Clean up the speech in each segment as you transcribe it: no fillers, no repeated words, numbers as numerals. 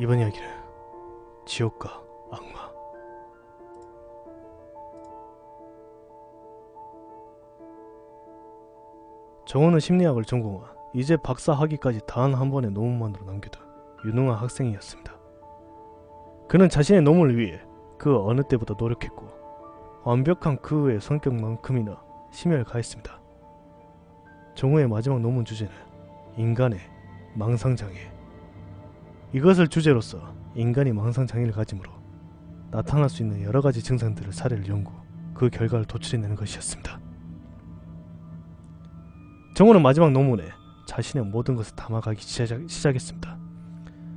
이번 이야기는 지옥과 악마. 정호는 심리학을 전공한 이제 박사 학위까지 단 한 번의 논문만으로 남겨둔 유능한 학생이었습니다. 그는 자신의 논문을 위해 그 어느 때보다 노력했고 완벽한 그의 성격만큼이나 심혈을 가했습니다. 정호의 마지막 논문 주제는 인간의 망상장애. 이것을 주제로서 인간이 망상장애를 가지므로 나타날 수 있는 여러가지 증상들을 사례를 연구, 그 결과를 도출해내는 것이었습니다. 정호는 마지막 논문에 자신의 모든 것을 담아가기 시작했습니다.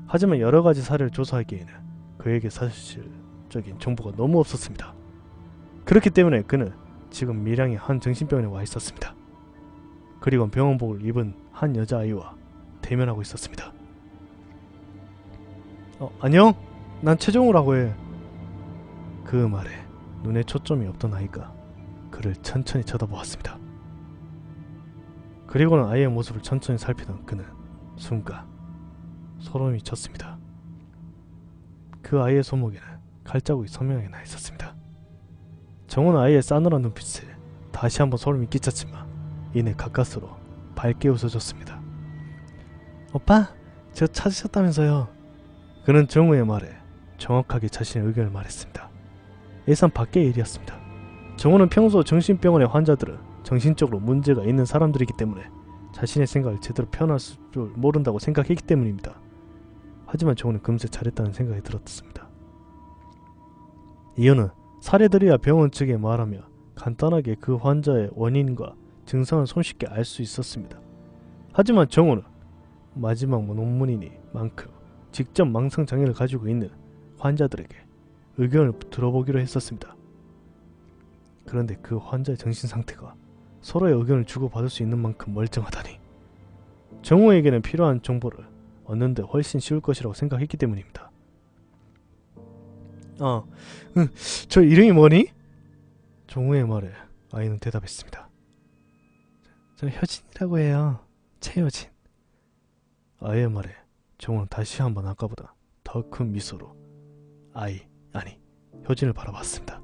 하지만 여러가지 사례를 조사하기에는 그에게 사실적인 정보가 너무 없었습니다. 그렇기 때문에 그는 지금 밀양의 한 정신병원에 와 있었습니다. 그리고 병원복을 입은 한 여자아이와 대면하고 있었습니다. 안녕? 난 최정우라고 해. 그 말에 눈에 초점이 없던 아이가 그를 천천히 쳐다보았습니다. 그리고는 아이의 모습을 천천히 살피던 그는 순간 소름이 쳤습니다. 그 아이의 손목에는 칼자국이 선명하게 나 있었습니다. 정우는 아이의 싸늘한 눈빛에 다시 한번 소름이 끼쳤지만 이내 가까스로 밝게 웃어줬습니다. 오빠, 저 찾으셨다면서요. 그는 정우의 말에 정확하게 자신의 의견을 말했습니다. 예상 밖의 일이었습니다. 정우는 평소 정신병원의 환자들은 정신적으로 문제가 있는 사람들이기 때문에 자신의 생각을 제대로 표현할 줄 모른다고 생각했기 때문입니다. 하지만 정우는 금세 잘했다는 생각이 들었습니다. 이유는 사례들이야 병원 측에 말하며 간단하게 그 환자의 원인과 증상을 손쉽게 알 수 있었습니다. 하지만 정우는 마지막 논문이니만큼 직접 망상장애를 가지고 있는 환자들에게 의견을 들어보기로 했었습니다. 그런데 그 환자의 정신상태가 서로의 의견을 주고받을 수 있는 만큼 멀쩡하다니 정우에게는 필요한 정보를 얻는 데 훨씬 쉬울 것이라고 생각했기 때문입니다. 저 이름이 뭐니? 정우의 말에 아이는 대답했습니다. 저 효진이라고 해요. 최효진. 아이의 말에 정우는 다시 한번 아까보다 더 큰 미소로 효진을 바라봤습니다.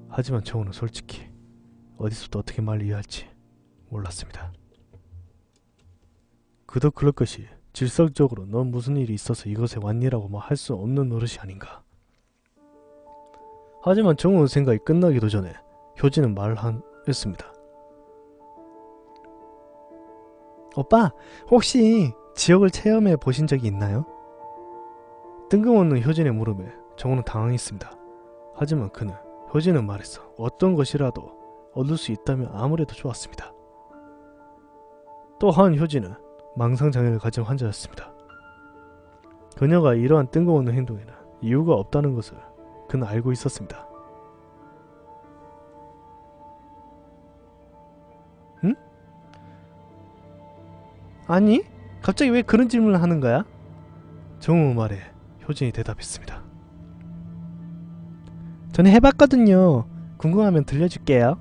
하지만 정우는 솔직히 어디서부터 어떻게 말을 이해할지 몰랐습니다. 그도 그럴 것이 질서적으로 넌 무슨 일이 있어서 이것에 왔니라고 할 수 없는 노릇이 아닌가. 하지만 정우의 생각이 끝나기도 전에 효진은 말했습니다. 오빠, 혹시 지옥을 체험해 보신 적이 있나요? 뜬금없는 효진의 물음에 정우는 당황했습니다. 하지만 그는 효진은 말했어. 어떤 것이라도 얻을 수 있다면 아무래도 좋았습니다. 또한 효진은 망상장애를 가진 환자였습니다. 그녀가 이러한 뜬금없는 행동에는 이유가 없다는 것을 그는 알고 있었습니다. 응? 아니? 갑자기 왜 그런 질문을 하는 거야? 정우 말에 효진이 대답했습니다. 저는 해봤거든요. 궁금하면 들려줄게요.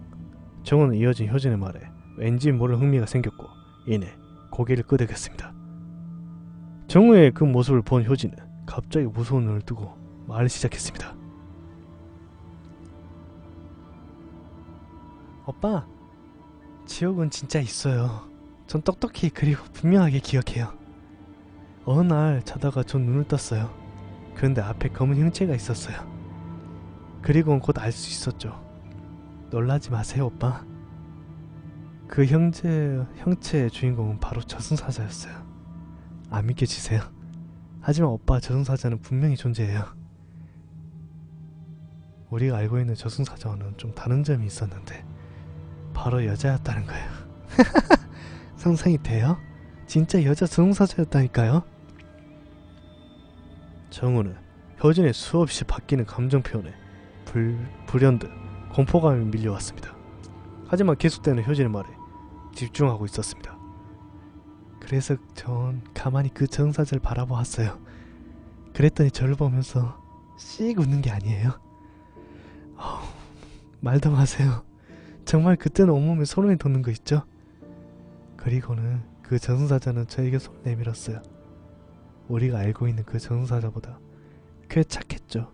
정우는 이어진 효진의 말에 왠지 모를 흥미가 생겼고 이내 고개를 끄덕였습니다. 정우의 그 모습을 본 효진은 갑자기 무서운 눈을 뜨고 말을 시작했습니다. 오빠, 지옥은 진짜 있어요. 전 똑똑히 그리고 분명하게 기억해요. 어느 날 자다가 전 눈을 떴어요. 그런데 앞에 검은 형체가 있었어요. 그리고는 곧 알 수 있었죠. 놀라지 마세요, 오빠. 그 형체의 주인공은 바로 저승사자였어요. 안 믿겨지세요? 하지만 오빠, 저승사자는 분명히 존재해요. 우리가 알고 있는 저승사자와는 좀 다른 점이 있었는데 바로 여자였다는 거예요. 상상이 돼요? 진짜 여자 저승사자였다니까요? 정우는 효진의 수없이 바뀌는 감정 표현에 불현듯 공포감이 밀려왔습니다. 하지만 계속되는 효진의 말에 집중하고 있었습니다. 그래서 전 가만히 그 저승사자를 바라보았어요. 그랬더니 저를 보면서 씩 웃는 게 아니에요. 말도 마세요. 정말 그때는 온몸에 소름이 돋는 거 있죠? 그리고는 그 저승사자는 저에게 손을 내밀었어요. 우리가 알고 있는 그 저승사자보다 꽤 착했죠.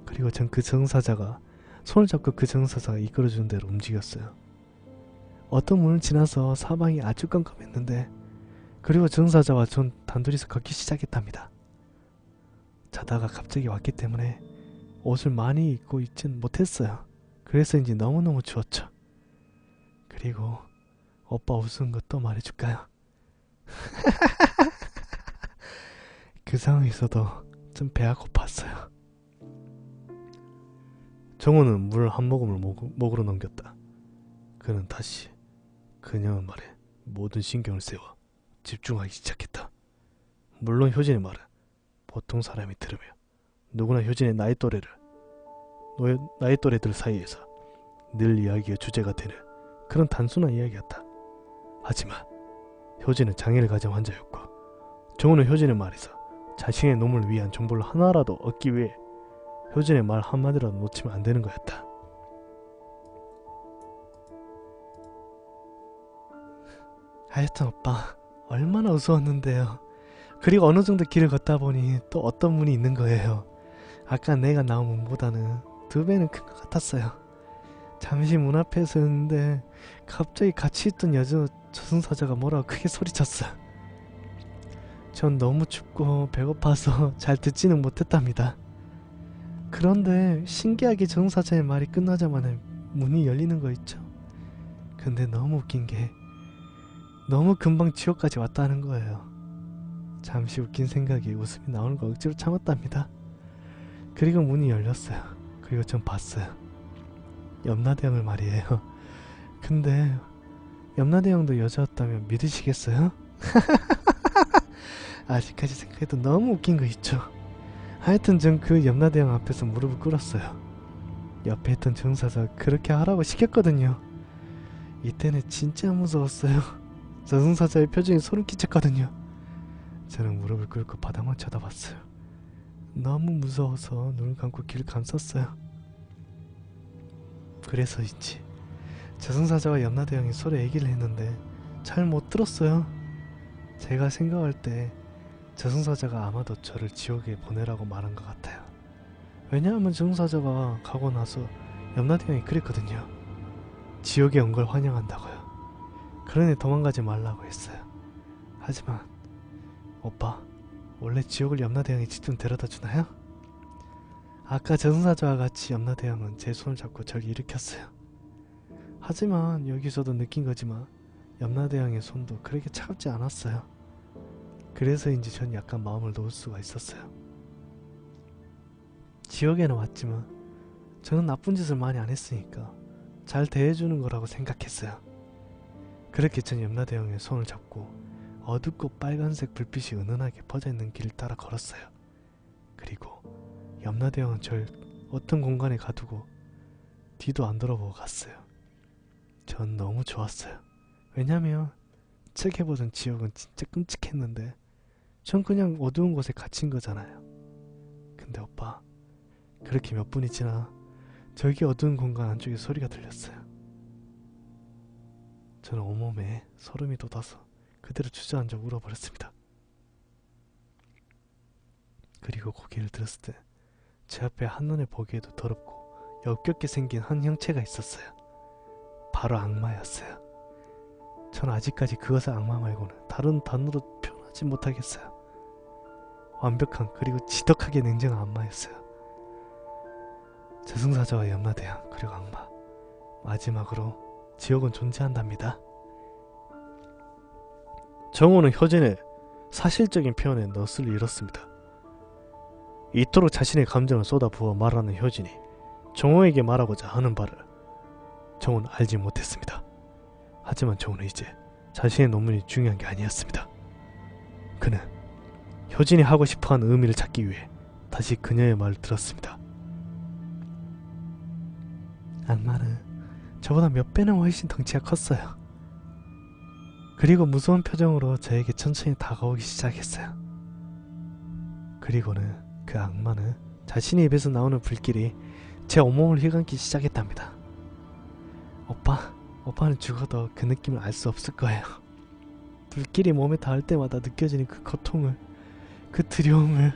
그리고 전 그 저승사자가 손을 잡고 그 저승사자가 이끌어주는 대로 움직였어요. 어떤 문을 지나서 사방이 아주 깜깜했는데 그리고 저승사자와 전 단둘이서 걷기 시작했답니다. 자다가 갑자기 왔기 때문에 옷을 많이 입고 있진 못했어요. 그래서인지 너무너무 추웠죠. 그리고 오빠 웃은 것도 말해줄까요? 그 상황에서도 좀 배가 고팠어요. 정우는 물 한 모금을 목으로 넘겼다. 그는 다시 그녀의 말에 모든 신경을 세워 집중하기 시작했다. 물론 효진의 말은 보통 사람이 들으며 누구나 효진의 나이 또래들 사이에서 늘 이야기의 주제가 되는 그런 단순한 이야기였다. 하지만 효진은 장애를 가진 환자였고 정우는 효진의 말에서 자신의 놈을 위한 정보를 하나라도 얻기 위해 효진의 말 한마디라도 놓치면 안 되는 거였다. 하여튼 오빠 얼마나 우스웠는데요. 그리고 어느 정도 길을 걷다 보니 또 어떤 문이 있는 거예요. 아까 내가 나온 문보다는 2배는 큰 것 같았어요. 잠시 문 앞에 섰는데 갑자기 같이 있던 저승사자가 뭐라고 크게 소리쳤어요. 전 너무 춥고 배고파서 잘 듣지는 못했답니다. 그런데 신기하게 저승사자의 말이 끝나자마자 문이 열리는 거 있죠. 근데 너무 웃긴 게 너무 금방 지옥까지 왔다는 거예요. 잠시 웃긴 생각에 웃음이 나오는 거 억지로 참았답니다. 그리고 문이 열렸어요. 그리고 전 봤어요. 염라대왕을 말이에요. 근데 염라대왕도 여자였다면 믿으시겠어요? 아직까지 생각해도 너무 웃긴 거 있죠. 하여튼 전 그 염라대왕 앞에서 무릎을 꿇었어요. 옆에 있던 저승사자가 그렇게 하라고 시켰거든요. 이때는 진짜 무서웠어요. 저승사자의 표정이 소름 끼쳤거든요. 저는 무릎을 꿇고 바닥만 쳐다봤어요. 너무 무서워서 눈을 감고 귀를 감쌌어요. 그래서인지 저승사자와 염라대왕이 서로 얘기를 했는데 잘 못 들었어요. 제가 생각할 때 저승사자가 아마도 저를 지옥에 보내라고 말한 것 같아요. 왜냐하면 저승사자가 가고 나서 염라대왕이 그랬거든요. 지옥에 온 걸 환영한다고요. 그러니 도망가지 말라고 했어요. 하지만 오빠, 원래 지옥을 염라대왕이 직접 데려다 주나요? 아까 저승사자와 같이 염라대왕은 제 손을 잡고 저를 일으켰어요. 하지만 여기서도 느낀 거지만 염라대왕의 손도 그렇게 차갑지 않았어요. 그래서인지 전 약간 마음을 놓을 수가 있었어요. 지옥에는 왔지만 저는 나쁜 짓을 많이 안 했으니까 잘 대해주는 거라고 생각했어요. 그렇게 전 염라대왕의 손을 잡고 어둡고 빨간색 불빛이 은은하게 퍼져있는 길을 따라 걸었어요. 그리고 염라대왕은 절 어떤 공간에 가두고 뒤도 안 돌아보고 갔어요. 전 너무 좋았어요. 왜냐면 책에 보던 지옥은 진짜 끔찍했는데 전 그냥 어두운 곳에 갇힌 거잖아요. 근데 오빠, 그렇게 몇 분이 지나 저기 어두운 공간 안쪽에 소리가 들렸어요. 저는 온몸에 소름이 돋아서 그대로 주저앉아 울어버렸습니다. 그리고 고개를 들었을 때 제 앞에 한눈에 보기에도 더럽고 역겹게 생긴 한 형체가 있었어요. 바로 악마였어요. 전 아직까지 그것을 악마 말고는 다른 단어로 표현하지 못하겠어요. 완벽한 그리고 지독하게 냉정한 악마였어요. 저승사자와 염라대왕 그리고 악마, 마지막으로 지옥은 존재한답니다. 정우는 효진의 사실적인 표현에 넋을 잃었습니다. 이토록 자신의 감정을 쏟아부어 말하는 효진이 정우에게 말하고자 하는 바를 정우는 알지 못했습니다. 하지만 정우는 이제 자신의 논문이 중요한 게 아니었습니다. 그는 효진이 하고 싶어하는 의미를 찾기 위해 다시 그녀의 말을 들었습니다. 악마는 저보다 몇 배나 훨씬 덩치가 컸어요. 그리고 무서운 표정으로 저에게 천천히 다가오기 시작했어요. 그리고는 그 악마는 자신의 입에서 나오는 불길이 제 온몸을 휘감기 시작했답니다. 오빠는 죽어도 그 느낌을 알 수 없을 거예요. 불길이 몸에 닿을 때마다 느껴지는 그 고통을, 그 두려움을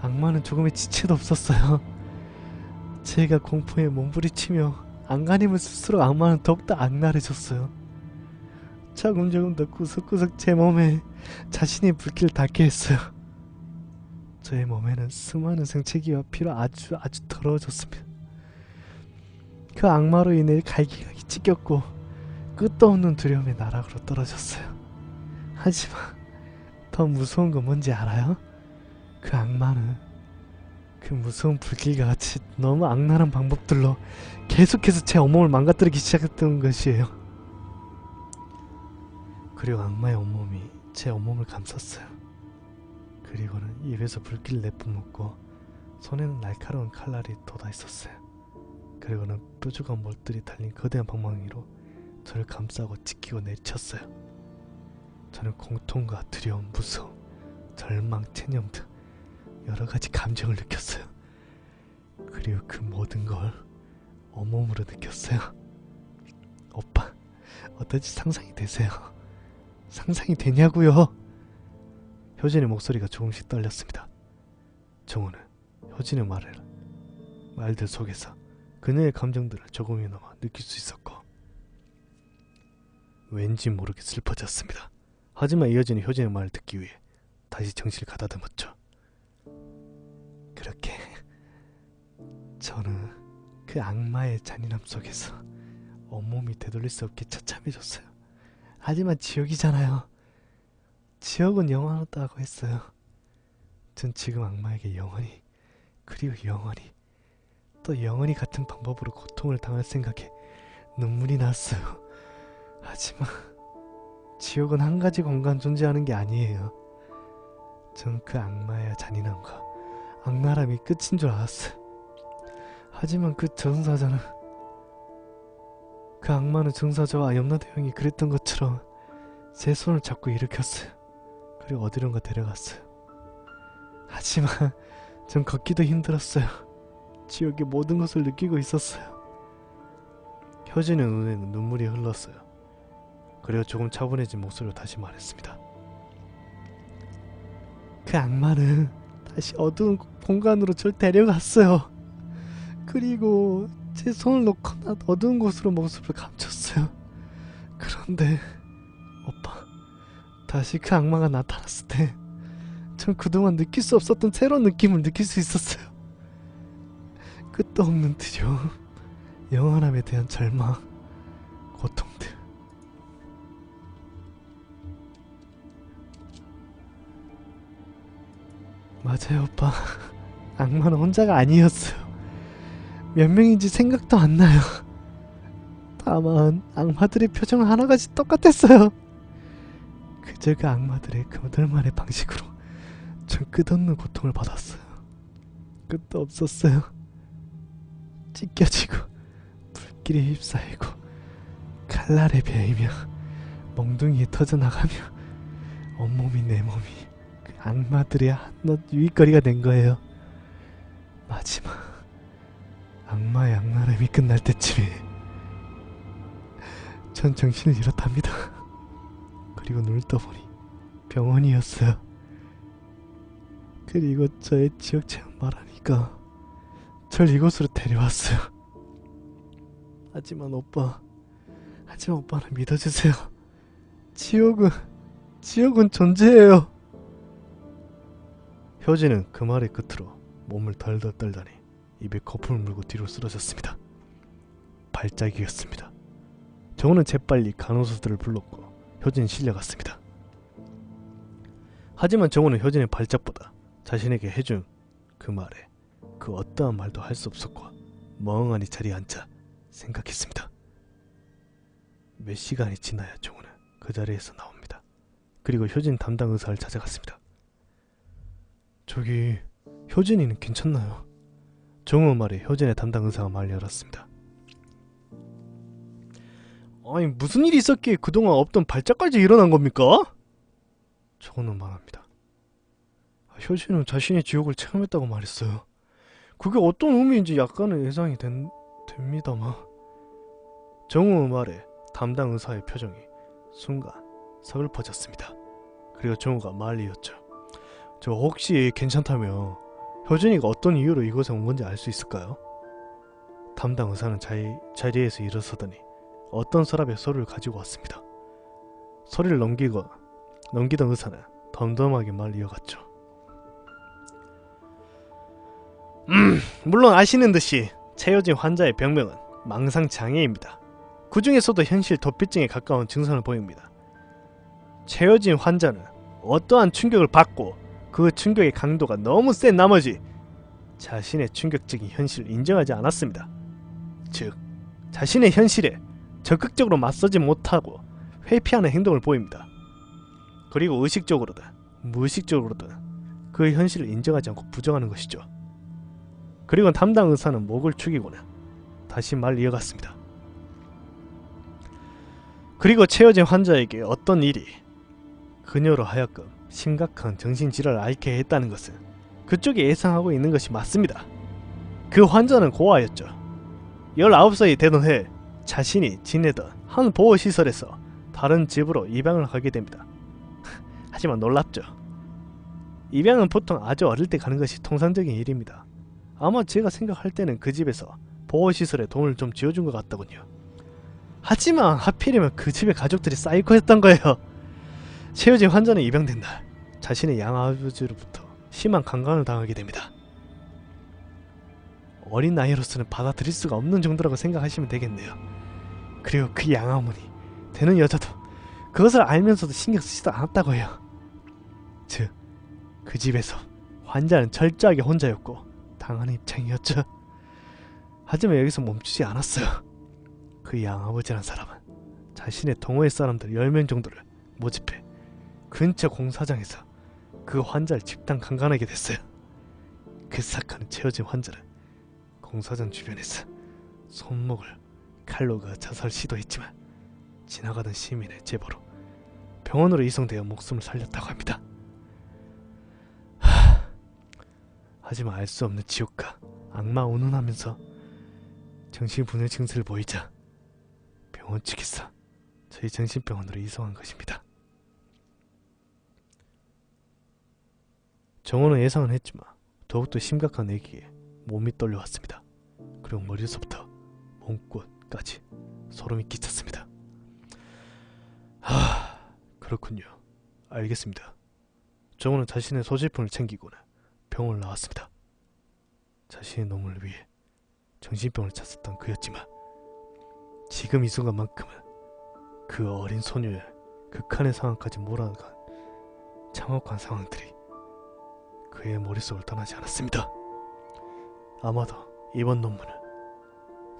악마는 조금의 지체도 없었어요. 제가 공포에 몸부리치며 안간힘을 쓸수록 악마는 더욱더 악랄해졌어요. 조금 더 구석구석 제 몸에 자신의 불길을 닿게 했어요. 저의 몸에는 수많은 생채기와 피로 아주 더러워졌습니다. 그 악마로 인해 갈기갈기 찢겼고 끝도 없는 두려움의 나락으로 떨어졌어요. 하지만 더 무서운 건 뭔지 알아요? 그 악마는 그 무서운 불길과 같이 너무 악랄한 방법들로 계속해서 제 온몸을 망가뜨리기 시작했던 것이에요. 그리고 악마의 온몸이 제 온몸을 감쌌어요. 그리고는 입에서 불길을 내뿜었고 손에는 날카로운 칼날이 돋아있었어요. 그리고는 뾰족한 mol들이 달린 거대한 방망이로 저를 감싸고 지키고 내리쳤어요. 저는 공통과 두려움, 무서움, 절망, 체념 등 여러가지 감정을 느꼈어요. 그리고 그 모든 걸 온몸으로 느꼈어요. 오빠, 어떤지 상상이 되세요? 상상이 되냐고요? 효진의 목소리가 조금씩 떨렸습니다. 정우는 효진의 말들 속에서 그녀의 감정들을 조금이나마 느낄 수 있었고 왠지 모르게 슬퍼졌습니다. 하지만 이어지는 효진의 말을 듣기 위해 다시 정신을 가다듬었죠. 그렇게 저는 그 악마의 잔인함 속에서 온몸이 되돌릴 수 없게 처참해졌어요. 하지만 지옥이잖아요. 지옥은 영원하다고 했어요. 전 지금 악마에게 영원히, 그리고 영원히, 또 영원히 같은 방법으로 고통을 당할 생각에 눈물이 났어요. 하지만 지옥은 한 가지 공간 존재하는 게 아니에요. 전 그 악마의 잔인함과 악랄함이 끝인 줄 알았어요. 하지만 그 저승사자는, 그 악마는 저승사자와 염라대왕이 그랬던 것처럼 제 손을 잡고 일으켰어요. 그리고 어디론가 데려갔어요. 하지만 전 걷기도 힘들었어요. 지옥의 모든 것을 느끼고 있었어요. 효진의 눈에는 눈물이 흘렀어요. 그리고 조금 차분해진 목소리로 다시 말했습니다. 그 악마는 다시 어두운 공간으로 절 데려갔어요. 그리고 제 손을 놓거나 어두운 곳으로 모습을 감췄어요. 그런데 오빠, 다시 그 악마가 나타났을 때 전 그동안 느낄 수 없었던 새로운 느낌을 느낄 수 있었어요. 끝도 없는 두려움, 영원함에 대한 절망, 고통들. 맞아요, 오빠. 악마는 혼자가 아니었어요. 몇 명인지 생각도 안 나요. 다만 악마들의 표정은 하나같이 똑같았어요. 그저 그 악마들의 그들만의 방식으로 전 끝없는 고통을 받았어요. 끝도 없었어요. 찢겨지고 불길에 휩싸이고 칼날에 베이며 몽둥이에 터져나가며 온몸이 내 몸이 그 악마들의 한낱 유익거리가 된 거예요. 마지막 악마의 악랄함이 끝날 때쯤에 전 정신을 잃었답니다. 그리고 눈을 떠보니 병원이었어요. 그리고 저의 지옥 체험 말하니까 절 이곳으로 데려왔어요. 하지만 오빠는 믿어주세요. 지옥은 존재해요. 효진은 그 말의 끝으로 몸을 덜덜 떨더니 입에 거품을 물고 뒤로 쓰러졌습니다. 발작이었습니다. 정우는 재빨리 간호사들을 불렀고 효진이 실려갔습니다. 하지만 정우는 효진의 발작보다 자신에게 해준 그 말에 그 어떠한 말도 할 수 없었고 멍하니 자리에 앉아 생각했습니다. 몇 시간이 지나야 정우는 그 자리에서 나옵니다. 그리고 효진 담당 의사를 찾아갔습니다. 저기 효진이는 괜찮나요? 정우 말에 효진의 담당 의사가 말을 열었습니다. 아니 무슨 일이 있었기에 그동안 없던 발작까지 일어난 겁니까? 정우는 말합니다. 효진은 자신의 지옥을 체험했다고 말했어요. 그게 어떤 의미인지 약간은 예상이 됩니다만. 정우 말에 담당 의사의 표정이 순간 서글퍼졌습니다. 그리고 정우가 말을 이었죠. 저 혹시 괜찮다면 효준이가 어떤 이유로 이곳에 온 건지 알 수 있을까요? 담당 의사는 자리에서 일어서더니 어떤 서랍에 서류를 가지고 왔습니다. 서류를 넘기던 의사는 덤덤하게 말 이어갔죠. 물론 아시는 듯이 채여진 환자의 병명은 망상장애입니다. 그 중에서도 현실 도피증에 가까운 증상을 보입니다. 채여진 환자는 어떠한 충격을 받고 그 충격의 강도가 너무 센 나머지 자신의 충격적인 현실을 인정하지 않았습니다. 즉, 자신의 현실에 적극적으로 맞서지 못하고 회피하는 행동을 보입니다. 그리고 의식적으로든 무의식적으로든 그 현실을 인정하지 않고 부정하는 것이죠. 그리고 담당 의사는 목을 축이고는 다시 말 이어갔습니다. 그리고 채워진 환자에게 어떤 일이 그녀로 하여금 심각한 정신질환을 앓게 했다는 것은 그쪽이 예상하고 있는 것이 맞습니다. 그 환자는 고아였죠. 19살이 되던 해 자신이 지내던 한 보호시설에서 다른 집으로 입양을 하게 됩니다. 하지만 놀랍죠. 입양은 보통 아주 어릴 때 가는 것이 통상적인 일입니다. 아마 제가 생각할 때는 그 집에서 보호시설에 돈을 좀 지어준 것 같더군요. 하지만 하필이면 그 집의 가족들이 사이코였던 거예요. 채워진 환자는 입양된 날 자신의 양아버지로부터 심한 강간을 당하게 됩니다. 어린 나이로서는 받아들일 수가 없는 정도라고 생각하시면 되겠네요. 그리고 그 양아어머니 되는 여자도 그것을 알면서도 신경 쓰지도 않았다고 해요. 즉, 그 집에서 환자는 철저하게 혼자였고 당하는 입장이었죠. 하지만 여기서 멈추지 않았어요. 그 양아버지란 사람은 자신의 동호회 사람들 10명 정도를 모집해 근처 공사장에서 그 환자를 집단 강간하게 됐어요. 그 사건은 채워진 환자는 공사장 주변에서 손목을 칼로 그어 자살 시도했지만 지나가던 시민의 제보로 병원으로 이송되어 목숨을 살렸다고 합니다. 하지만 알 수 없는 지옥과 악마 운운하면서 정신분열 증세를 보이자 병원 측에서 저희 정신병원으로 이송한 것입니다. 정원은 예상은 했지만 더욱더 심각한 얘기에 몸이 떨려왔습니다. 그리고 머리에서부터 몸끝까지 소름이 끼쳤습니다. 그렇군요. 알겠습니다. 정원은 자신의 소지품을 챙기고는 병원을 나왔습니다. 자신의 놈을 위해 정신병을 찾았던 그였지만 지금 이 순간만큼은 그 어린 소녀의 극한의 상황까지 몰아간 참혹한 상황들이 그의 머릿속을 떠나지 않았습니다. 아마도 이번 논문은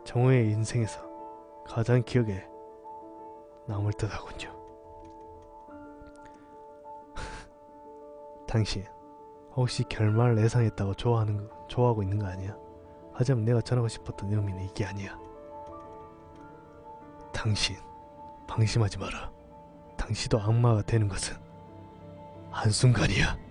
정우의 인생에서 가장 기억에 남을 듯 하군요. 당신 혹시 결말을 예상했다고 좋아하고 있는 거 아니야? 하지만 내가 전하고 싶었던 의미는 이게 아니야. 당신 방심하지 마라. 당신도 악마가 되는 것은 한순간이야.